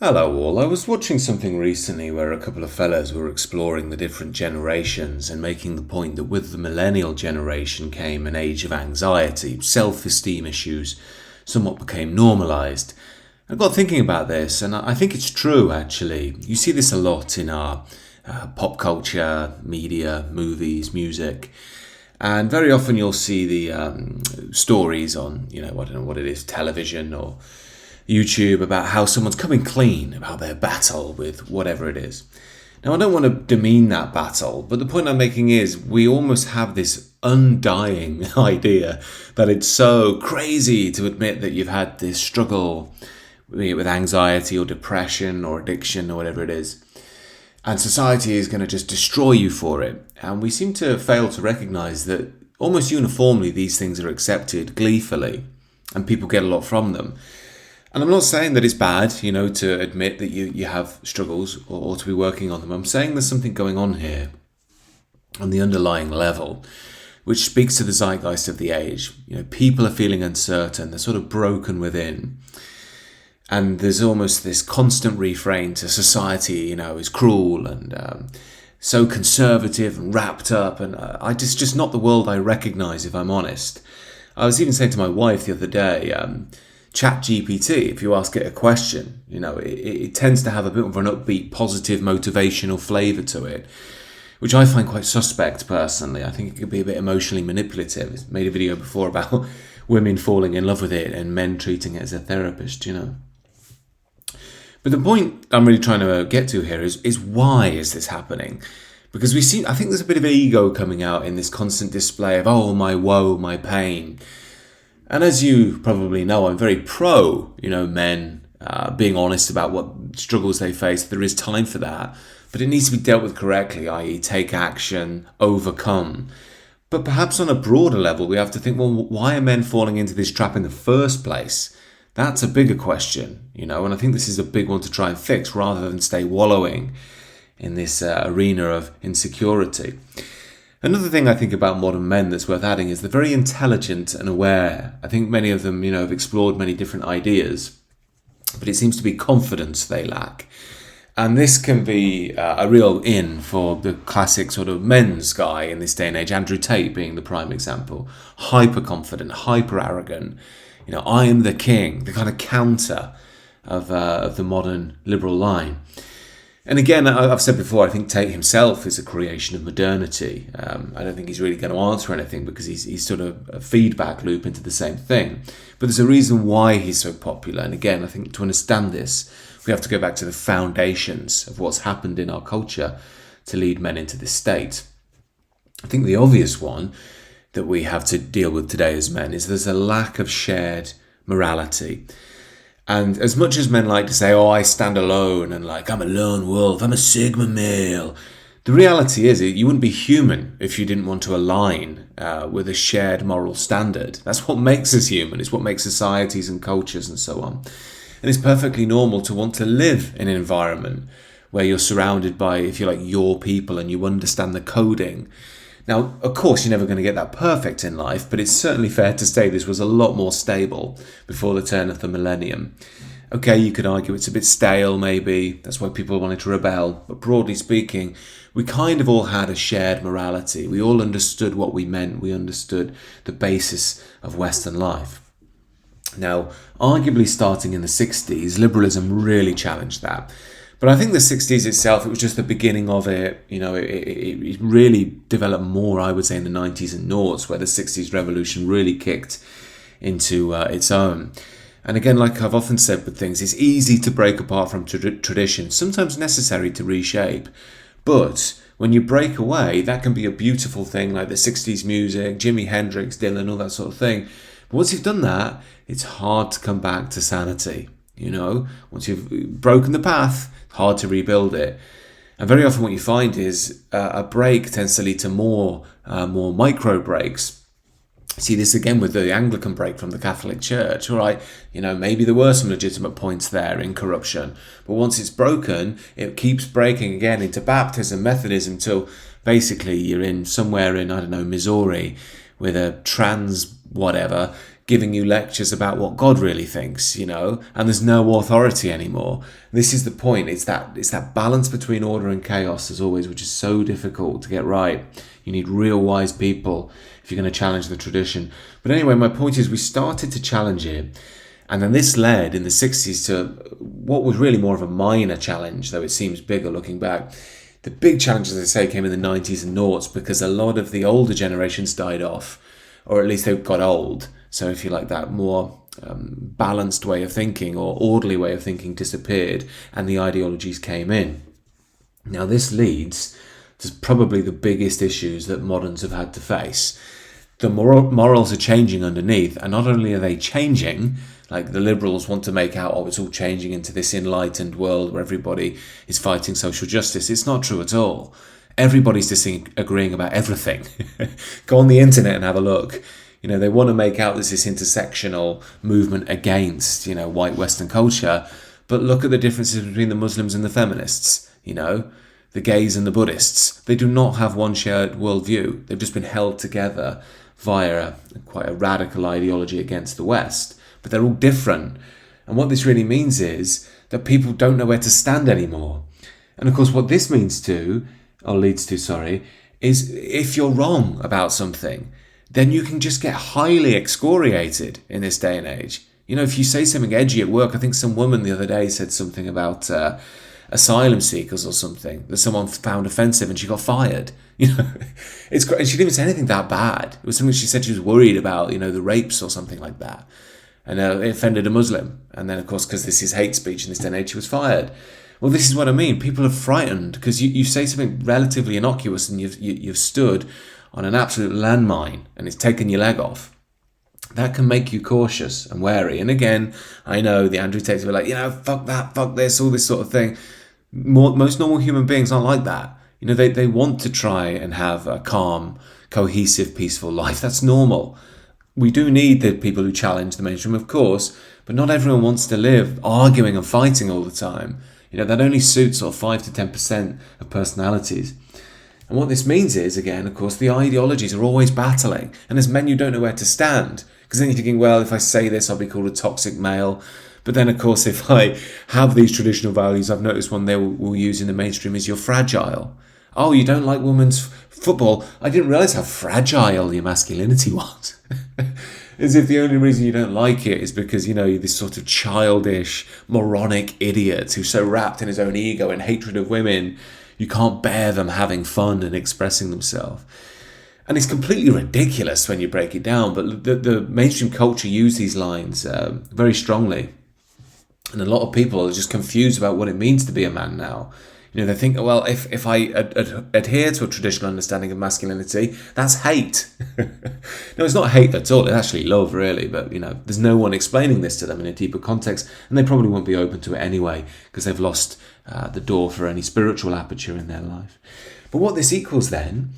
Hello all. I was watching something recently where a couple of fellas were exploring the different generations and making the point that with the millennial generation came an age of anxiety, self-esteem issues somewhat became normalized. I got thinking about this and I think it's true actually. You see this a lot in our pop culture, media, movies, music. And very often you'll see the stories on, I don't know what it is, television or YouTube about how someone's coming clean about their battle with whatever it is. Now, I don't want to demean that battle, but the point I'm making is we almost have this undying idea that it's so crazy to admit that you've had this struggle, be it with anxiety or depression or addiction or whatever it is. And society is going to just destroy you for it. And we seem to fail to recognize that almost uniformly these things are accepted gleefully and people get a lot from them. And I'm not saying that it's bad, to admit that you have struggles or to be working on them. I'm saying there's something going on here on the underlying level, which speaks to the zeitgeist of the age. People are feeling uncertain. They're sort of broken within. And there's almost this constant refrain to society, is cruel and so conservative and wrapped up. And it's just not the world I recognize, if I'm honest. I was even saying to my wife the other day, ChatGPT, if you ask it a question, it tends to have a bit of an upbeat, positive, motivational flavour to it, which I find quite suspect personally. I think it could be a bit emotionally manipulative. I made a video before about women falling in love with it and men treating it as a therapist, But the point I'm really trying to get to here is why is this happening? Because I think there's a bit of ego coming out in this constant display of, oh, my woe, my pain. And as you probably know, I'm very pro, men being honest about what struggles they face. There is time for that, but it needs to be dealt with correctly, i.e. take action, overcome. But perhaps on a broader level, we have to think, well, why are men falling into this trap in the first place? That's a bigger question, and I think this is a big one to try and fix rather than stay wallowing in this arena of insecurity. Another thing I think about modern men that's worth adding is they're very intelligent and aware. I think many of them, have explored many different ideas, but it seems to be confidence they lack. And this can be a real in for the classic sort of men's guy in this day and age, Andrew Tate being the prime example. Hyper confident, hyper arrogant. I am the king, the kind of counter of the modern liberal line. And again, I've said before, I think Tate himself is a creation of modernity. I don't think he's really going to answer anything because he's sort of a feedback loop into the same thing. But there's a reason why he's so popular. And again, I think to understand this, we have to go back to the foundations of what's happened in our culture to lead men into this state. I think the obvious one that we have to deal with today as men is there's a lack of shared morality. And as much as men like to say, oh, I stand alone and I'm a lone wolf, I'm a Sigma male, the reality is you wouldn't be human if you didn't want to align with a shared moral standard. That's what makes us human. It's what makes societies and cultures and so on. And it's perfectly normal to want to live in an environment where you're surrounded by, if you like, your people and you understand the coding. Now, of course, you're never going to get that perfect in life, but it's certainly fair to say this was a lot more stable before the turn of the millennium. Okay, you could argue it's a bit stale, maybe. That's why people wanted to rebel. But broadly speaking, we kind of all had a shared morality. We all understood what we meant. We understood the basis of Western life. Now, arguably starting in the 60s, liberalism really challenged that. But I think the 60s itself, it was just the beginning of it. It really developed more, I would say, in the 90s and noughts, where the 60s revolution really kicked into its own. And again, like I've often said with things, it's easy to break apart from tradition, sometimes necessary to reshape. But when you break away, that can be a beautiful thing, like the 60s music, Jimi Hendrix, Dylan, all that sort of thing. But once you've done that, it's hard to come back to sanity. Once you've broken the path, hard to rebuild it. And very often what you find is a break tends to lead to more micro breaks. See this again with the Anglican break from the Catholic Church. All right, maybe there were some legitimate points there in corruption, but once it's broken, it keeps breaking again into baptism, Methodism, till basically you're somewhere in, I don't know, Missouri with a trans whatever giving you lectures about what God really thinks, and there's no authority anymore. This is the point. It's that balance between order and chaos, as always, which is so difficult to get right. You need real wise people if you're going to challenge the tradition. But anyway, my point is we started to challenge it. And then this led in the 60s to what was really more of a minor challenge, though it seems bigger looking back. The big challenge, as I say, came in the 90s and noughts because a lot of the older generations died off, or at least they got old. So if you like, that more balanced way of thinking or orderly way of thinking disappeared and the ideologies came in. Now this leads to probably the biggest issues that moderns have had to face. The morals are changing underneath, and not only are they changing, like the liberals want to make out, it's all changing into this enlightened world where everybody is fighting social justice. It's not true at all. Everybody's disagreeing about everything. Go on the internet and have a look. They want to make out there's this intersectional movement against, white Western culture. But look at the differences between the Muslims and the feminists, the gays and the Buddhists. They do not have one shared worldview. They've just been held together via quite a radical ideology against the West. But they're all different. And what this really means is that people don't know where to stand anymore. And of course, what this leads to, is if you're wrong about something, then you can just get highly excoriated in this day and age. If you say something edgy at work, I think some woman the other day said something about asylum seekers or something that someone found offensive and she got fired. It's great. And she didn't even say anything that bad. It was something she said she was worried about, the rapes or something like that. And it offended a Muslim. And then, of course, because this is hate speech in this day and age, she was fired. Well, this is what I mean. People are frightened because you say something relatively innocuous and you've stood on an absolute landmine and it's taken your leg off. That can make you cautious and wary. And again, I know the Andrew Tates were like, fuck that, fuck this, all this sort of thing. Most normal human beings aren't like that. They want to try and have a calm, cohesive, peaceful life. That's normal. We do need the people who challenge the mainstream, of course, but not everyone wants to live arguing and fighting all the time. That only suits sort of 5 to 10% of personalities. And what this means is, again, of course, the ideologies are always battling. And as men, you don't know where to stand. Because then you're thinking, well, if I say this, I'll be called a toxic male. But then, of course, if I have these traditional values, I've noticed one they will use in the mainstream is you're fragile. Oh, you don't like women's football? I didn't realise how fragile your masculinity was. As if the only reason you don't like it is because, you're this sort of childish, moronic idiot who's so wrapped in his own ego and hatred of women, you can't bear them having fun and expressing themselves. And it's completely ridiculous when you break it down, but the mainstream culture use these lines very strongly. And a lot of people are just confused about what it means to be a man now. They think, well, if I adhere to a traditional understanding of masculinity, that's hate. No, it's not hate at all. It's actually love, really. But, there's no one explaining this to them in a deeper context. And they probably won't be open to it anyway because they've lost the door for any spiritual aperture in their life. But what this equals then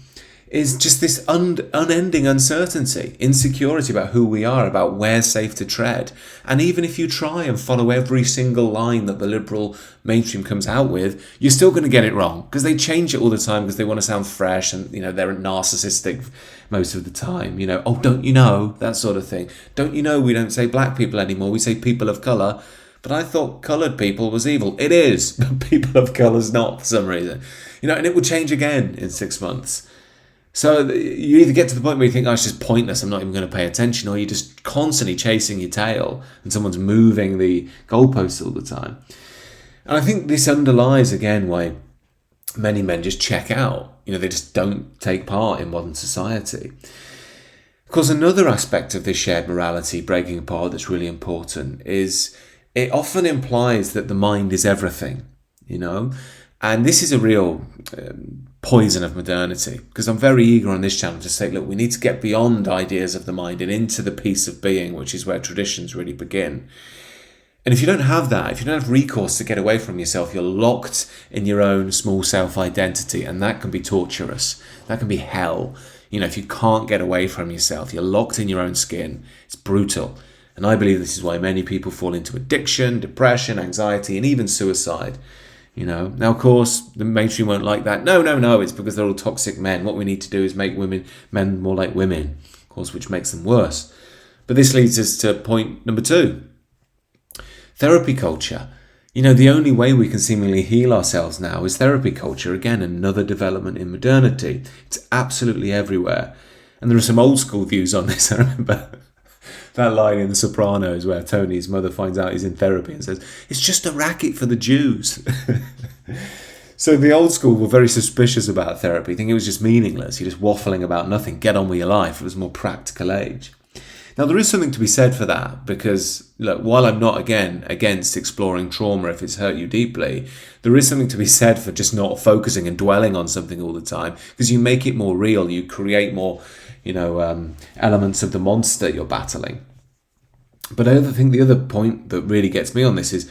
is just this unending uncertainty, insecurity about who we are, about where's safe to tread. And even if you try and follow every single line that the liberal mainstream comes out with, you're still going to get it wrong because they change it all the time because they want to sound fresh and, they're narcissistic most of the time. Oh, don't you know, that sort of thing. Don't you know we don't say black people anymore, we say people of colour. But I thought coloured people was evil. It is, but people of colour's not for some reason. And it will change again in 6 months. So you either get to the point where you think, it's just pointless, I'm not even going to pay attention, or you're just constantly chasing your tail and someone's moving the goalposts all the time. And I think this underlies, again, why many men just check out. They just don't take part in modern society. Of course, another aspect of this shared morality breaking apart that's really important is it often implies that the mind is everything, And this is a real poison of modernity, because I'm very eager on this channel to say, look, we need to get beyond ideas of the mind and into the peace of being, which is where traditions really begin. And if you don't have that, if you don't have recourse to get away from yourself, you're locked in your own small self-identity, and that can be torturous. That can be hell. If you can't get away from yourself, you're locked in your own skin. It's brutal. And I believe this is why many people fall into addiction, depression, anxiety, and even suicide. Now, of course, the mainstream won't like that. No, it's because they're all toxic men. What we need to do is make men more like women, of course, which makes them worse. But this leads us to point number 2. Therapy culture. The only way we can seemingly heal ourselves now is therapy culture. Again, another development in modernity. It's absolutely everywhere. And there are some old school views on this. I remember that line in The Sopranos where Tony's mother finds out he's in therapy and says, "It's just a racket for the Jews." So the old school were very suspicious about therapy, thinking it was just meaningless. You're just waffling about nothing. Get on with your life. It was a more practical age. Now, there is something to be said for that, because, look, while I'm not, again, against exploring trauma if it's hurt you deeply, there is something to be said for just not focusing and dwelling on something all the time, because you make it more real, you create more, elements of the monster you're battling. But I think the other point that really gets me on this is,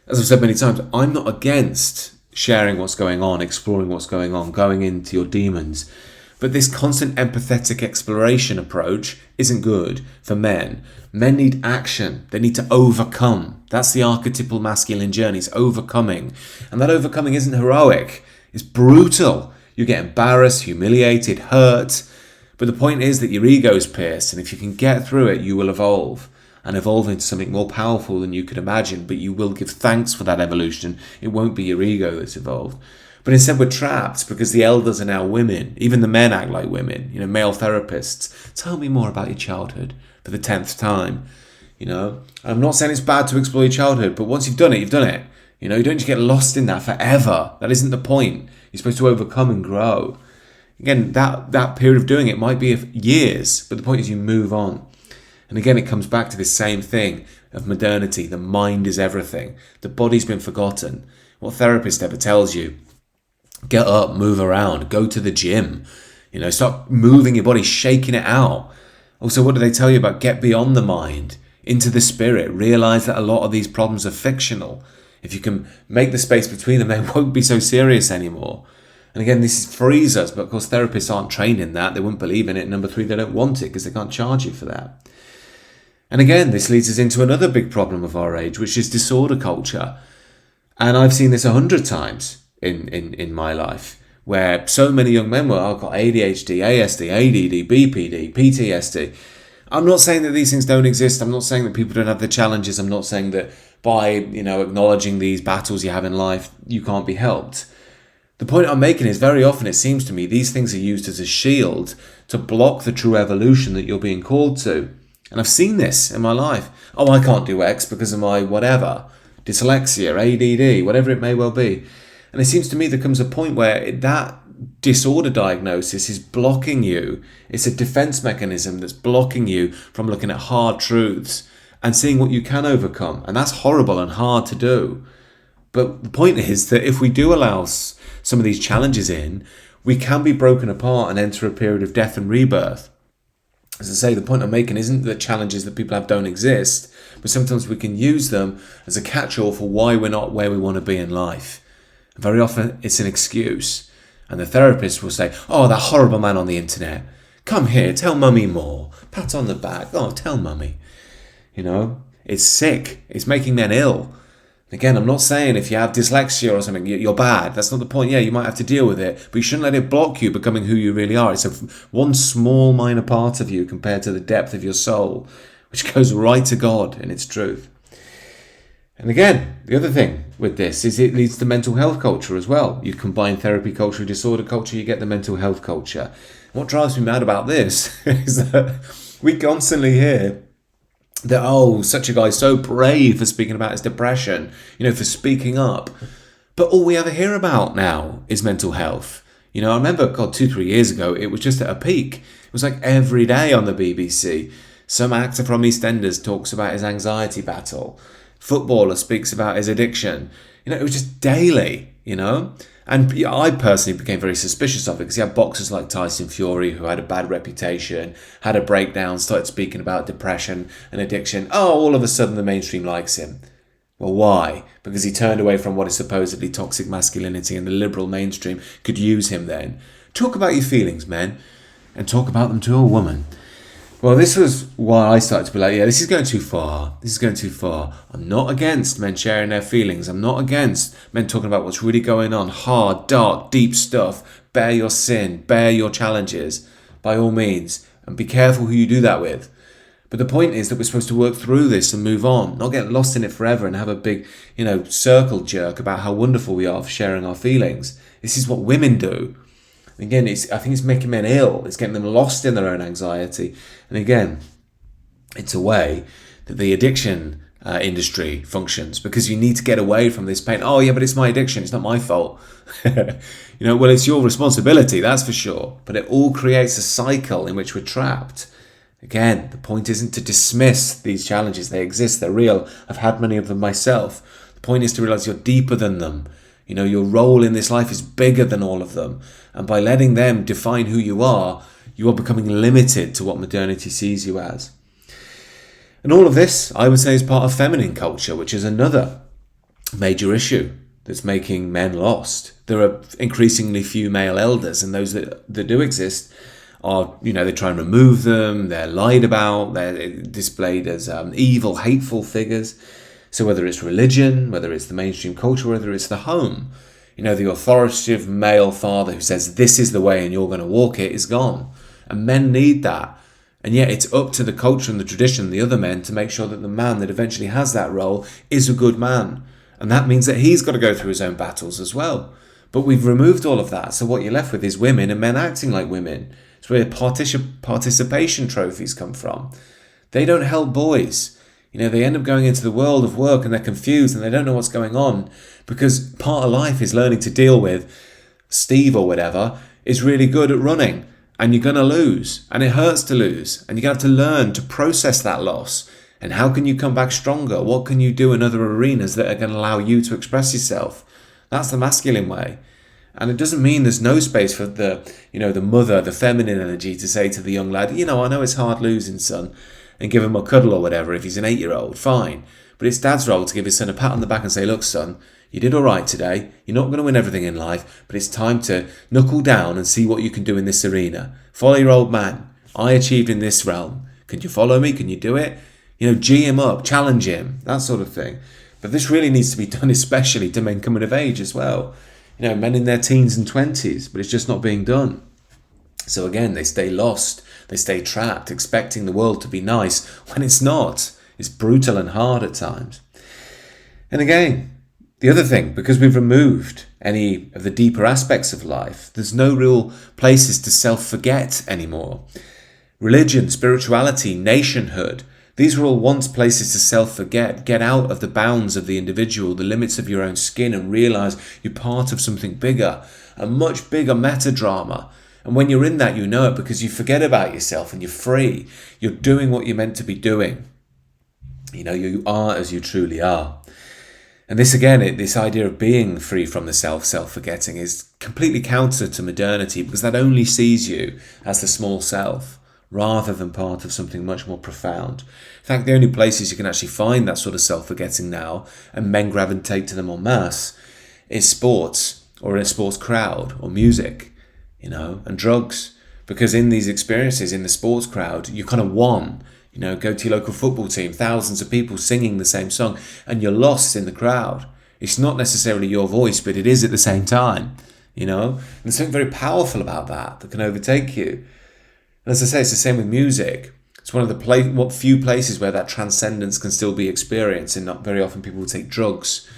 as I've said many times, I'm not against sharing what's going on, exploring what's going on, going into your demons. But this constant empathetic exploration approach isn't good for men. Men need action. They need to overcome. That's the archetypal masculine journey. It's overcoming. And that overcoming isn't heroic. It's brutal. You get embarrassed, humiliated, hurt. But the point is that your ego is pierced. And if you can get through it, you will evolve. And evolve into something more powerful than you could imagine. But you will give thanks for that evolution. It won't be your ego that's evolved. But instead we're trapped because the elders are now women. Even the men act like women, male therapists. Tell me more about your childhood for the 10th time. I'm not saying it's bad to explore your childhood, but once you've done it, you've done it. You don't just get lost in that forever. That isn't the point. You're supposed to overcome and grow. Again, that period of doing it might be years, but the point is you move on. And again, it comes back to this same thing of modernity. The mind is everything. The body's been forgotten. What therapist ever tells you? Get up, move around, go to the gym, start moving your body, shaking it out. Also, what do they tell you about get beyond the mind, into the spirit, realize that a lot of these problems are fictional. If you can make the space between them, they won't be so serious anymore. And again, this frees us, but of course therapists aren't trained in that. They wouldn't believe in it. Number 3, they don't want it because they can't charge you for that. And again, this leads us into another big problem of our age, which is disorder culture. And I've seen this 100 times in my life, where so many young men were, I've got ADHD, ASD, ADD, BPD, PTSD. I'm not saying that these things don't exist. I'm not saying that people don't have the challenges. I'm not saying that by, acknowledging these battles you have in life, you can't be helped. The point I'm making is very often it seems to me these things are used as a shield to block the true evolution that you're being called to. And I've seen this in my life. Oh, I can't do X because of my whatever, dyslexia, ADD, whatever it may well be. And it seems to me there comes a point where that disorder diagnosis is blocking you. It's a defense mechanism that's blocking you from looking at hard truths and seeing what you can overcome. And that's horrible and hard to do. But the point is that if we do allow some of these challenges in, we can be broken apart and enter a period of death and rebirth. As I say, the point I'm making isn't that challenges that people have don't exist, but sometimes we can use them as a catch-all for why we're not where we want to be in life. Very often it's an excuse. And the therapist will say, oh, that horrible man on the internet. Come here, tell mummy more. Pat on the back. Oh, tell mummy. It's sick. It's making men ill. Again, I'm not saying if you have dyslexia or something, you're bad. That's not the point. Yeah, you might have to deal with it, but you shouldn't let it block you becoming who you really are. It's one small minor part of you compared to the depth of your soul, which goes right to God in its truth. And again, the other thing with this is it leads to mental health culture as well. You combine therapy culture with disorder culture, you get the mental health culture. What drives me mad about this is that we constantly hear that, oh, such a guy's so brave for speaking about his depression, for speaking up. But all we ever hear about now is mental health. I remember, 2-3 years ago, it was just at a peak. It was like every day on the BBC. Some actor from EastEnders talks about his anxiety battle. Footballer speaks about his addiction. It was just daily, And I personally became very suspicious of it because you had boxers like Tyson Fury who had a bad reputation, had a breakdown, started speaking about depression and addiction. Oh, all of a sudden the mainstream likes him. Well, why? Because he turned away from what is supposedly toxic masculinity and the liberal mainstream could use him then. Talk about your feelings, men, and talk about them to a woman. Well, this was why I started to be like, yeah, this is going too far. This is going too far. I'm not against men sharing their feelings. I'm not against men talking about what's really going on. Hard, dark, deep stuff. Bear your sin. Bear your challenges. By all means. And be careful who you do that with. But the point is that we're supposed to work through this and move on, not get lost in it forever and have a big, circle jerk about how wonderful we are for sharing our feelings. This is what women do. Again, I think it's making men ill. It's getting them lost in their own anxiety. And again, it's a way that the addiction industry functions, because you need to get away from this pain. Oh yeah, but it's my addiction. It's not my fault. Well, it's your responsibility, that's for sure. But it all creates a cycle in which we're trapped. Again, the point isn't to dismiss these challenges. They exist. They're real. I've had many of them myself. The point is to realize you're deeper than them. Your role in this life is bigger than all of them. And by letting them define who you are becoming limited to what modernity sees you as. And all of this, I would say, is part of feminine culture, which is another major issue that's making men lost. There are increasingly few male elders, and those that do exist are, they try and remove them, they're lied about, they're displayed as evil, hateful figures. So whether it's religion, whether it's the mainstream culture, whether it's the home, the authoritative male father who says, this is the way and you're going to walk it, is gone. And men need that. And yet it's up to the culture and the tradition, the other men, to make sure that the man that eventually has that role is a good man. And that means that he's got to go through his own battles as well. But we've removed all of that. So what you're left with is women and men acting like women. It's where participation trophies come from. They don't help boys. They end up going into the world of work and they're confused and they don't know what's going on, because part of life is learning to deal with Steve or whatever is really good at running, and you're going to lose, and it hurts to lose, and you're going to have to learn to process that loss. And how can you come back stronger? What can you do in other arenas that are going to allow you to express yourself? That's the masculine way. And it doesn't mean there's no space for the mother, the feminine energy to say to the young lad, I know it's hard losing, son, and give him a cuddle or whatever. If he's an 8-year-old, fine. But it's dad's role to give his son a pat on the back and say, look, son, you did all right today. You're not going to win everything in life, but it's time to knuckle down and see what you can do in this arena. Follow your old man. I achieved in this realm. Can you follow me? Can you do it? G him up, challenge him, that sort of thing. But this really needs to be done especially to men coming of age as well. Men in their teens and 20s, but it's just not being done. So again, they stay lost, they stay trapped, expecting the world to be nice when it's not. It's brutal and hard at times. And again, the other thing, because we've removed any of the deeper aspects of life, there's no real places to self-forget anymore. Religion, spirituality, nationhood, these were all once places to self-forget. Get out of the bounds of the individual, the limits of your own skin, and realise you're part of something bigger, a much bigger meta-drama. And when you're in that, you know it because you forget about yourself and you're free. You're doing what you're meant to be doing. You are as you truly are. And this again, this idea of being free from the self-forgetting is completely counter to modernity, because that only sees you as the small self, rather than part of something much more profound. In fact, the only places you can actually find that sort of self-forgetting now, and men gravitate to them en masse, is sports, or in a sports crowd, or music, and drugs. Because in these experiences, in the sports crowd, you kind of won. Go to your local football team, thousands of people singing the same song, and you're lost in the crowd. It's not necessarily your voice, but it is at the same time, And there's something very powerful about that can overtake you. And as I say, it's the same with music. It's one of the few places where that transcendence can still be experienced, and not very often people will take drugs,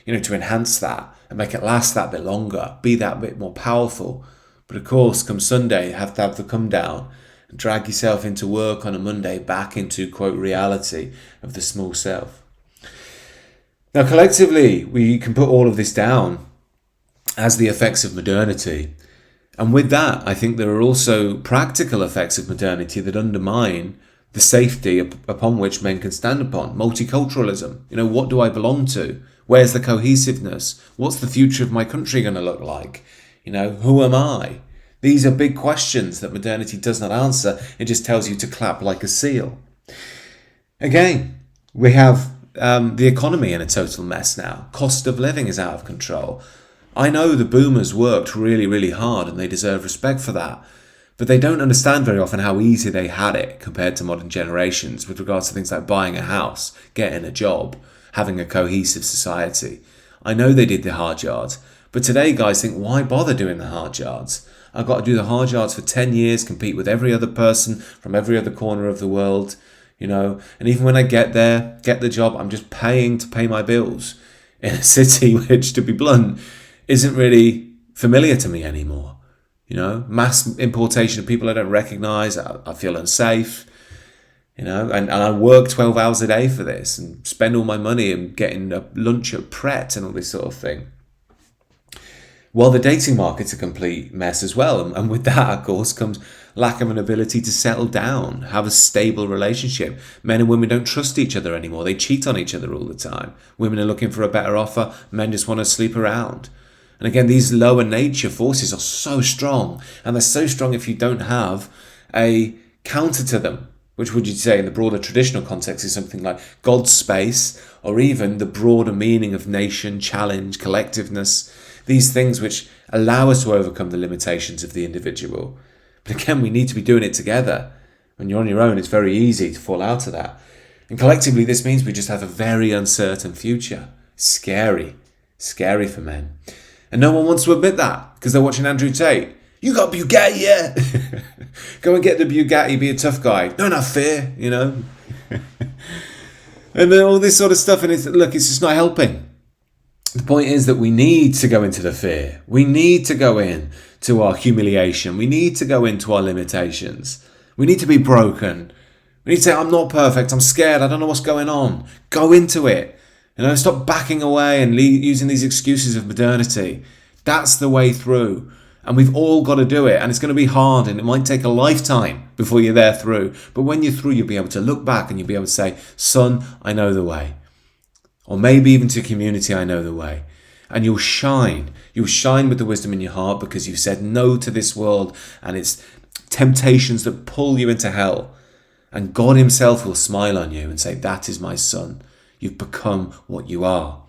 to enhance that and make it last that bit longer, be that bit more powerful. But of course, come Sunday, you have to have the come down and drag yourself into work on a Monday back into, quote, reality of the small self. Now, collectively, we can put all of this down as the effects of modernity. And with that, I think there are also practical effects of modernity that undermine the safety upon which men can stand upon. Multiculturalism. What do I belong to? Where's the cohesiveness? What's the future of my country going to look like? Who am I? These are big questions that modernity does not answer. It just tells you to clap like a seal. Again, we have the economy in a total mess now. Cost of living is out of control. I know the boomers worked really, really hard and they deserve respect for that. But they don't understand very often how easy they had it compared to modern generations with regards to things like buying a house, getting a job, having a cohesive society. I know they did the hard yards. But today guys think, why bother doing the hard yards? I've got to do the hard yards for 10 years, compete with every other person from every other corner of the world. And even when I get there, get the job, I'm just paying to pay my bills in a city which, to be blunt, isn't really familiar to me anymore. Mass importation of people I don't recognise, I feel unsafe, and I work 12 hours a day for this and spend all my money and getting a lunch at Pret and all this sort of thing. Well, the dating market's a complete mess as well. And with that, of course, comes lack of an ability to settle down, have a stable relationship. Men and women don't trust each other anymore. They cheat on each other all the time. Women are looking for a better offer. Men just want to sleep around. And again, these lower nature forces are so strong. And they're so strong if you don't have a counter to them, which would you say in the broader traditional context is something like God's space, or even the broader meaning of nation, challenge, collectiveness. These things which allow us to overcome the limitations of the individual. But again, we need to be doing it together. When you're on your own, it's very easy to fall out of that. And collectively, this means we just have a very uncertain future. Scary for men. And no one wants to admit that because they're watching Andrew Tate. You got Bugatti, yeah? Go and get the Bugatti, be a tough guy. Don't have fear, And then all this sort of stuff. And it's just not helping. The point is that we need to go into the fear. We need to go in to our humiliation. We need to go into our limitations. We need to be broken. We need to say, I'm not perfect. I'm scared. I don't know what's going on. Go into it. Stop backing away and using these excuses of modernity. That's the way through. And we've all got to do it. And it's going to be hard. And it might take a lifetime before you're there through. But when you're through, you'll be able to look back and you'll be able to say, son, I know the way. Or maybe even to community, I know the way. And you'll shine. You'll shine with the wisdom in your heart because you've said no to this world and its temptations that pull you into hell. And God himself will smile on you and say, that is my son. You've become what you are.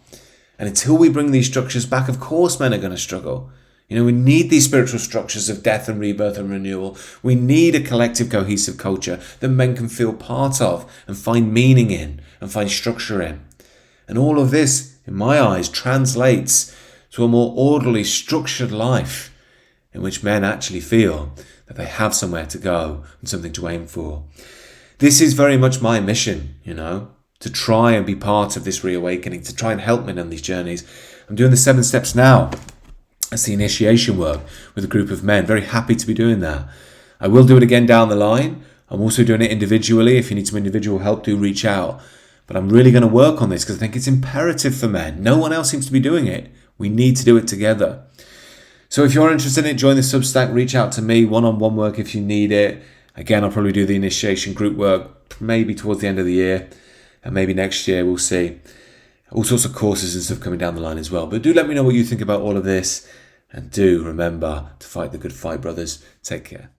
And until we bring these structures back, of course men are going to struggle. We need these spiritual structures of death and rebirth and renewal. We need a collective, cohesive culture that men can feel part of and find meaning in and find structure in. And all of this, in my eyes, translates to a more orderly, structured life in which men actually feel that they have somewhere to go and something to aim for. This is very much my mission, to try and be part of this reawakening, to try and help men on these journeys. I'm doing the 7 steps now. That's the initiation work with a group of men. Very happy to be doing that. I will do it again down the line. I'm also doing it individually. If you need some individual help, do reach out. But I'm really going to work on this because I think it's imperative for men. No one else seems to be doing it. We need to do it together. So if you're interested in it, join the Substack, reach out to me, one-on-one work if you need it. Again, I'll probably do the initiation group work maybe towards the end of the year and maybe next year, we'll see. All sorts of courses and stuff coming down the line as well. But do let me know what you think about all of this. And do remember to fight the good fight, brothers. Take care.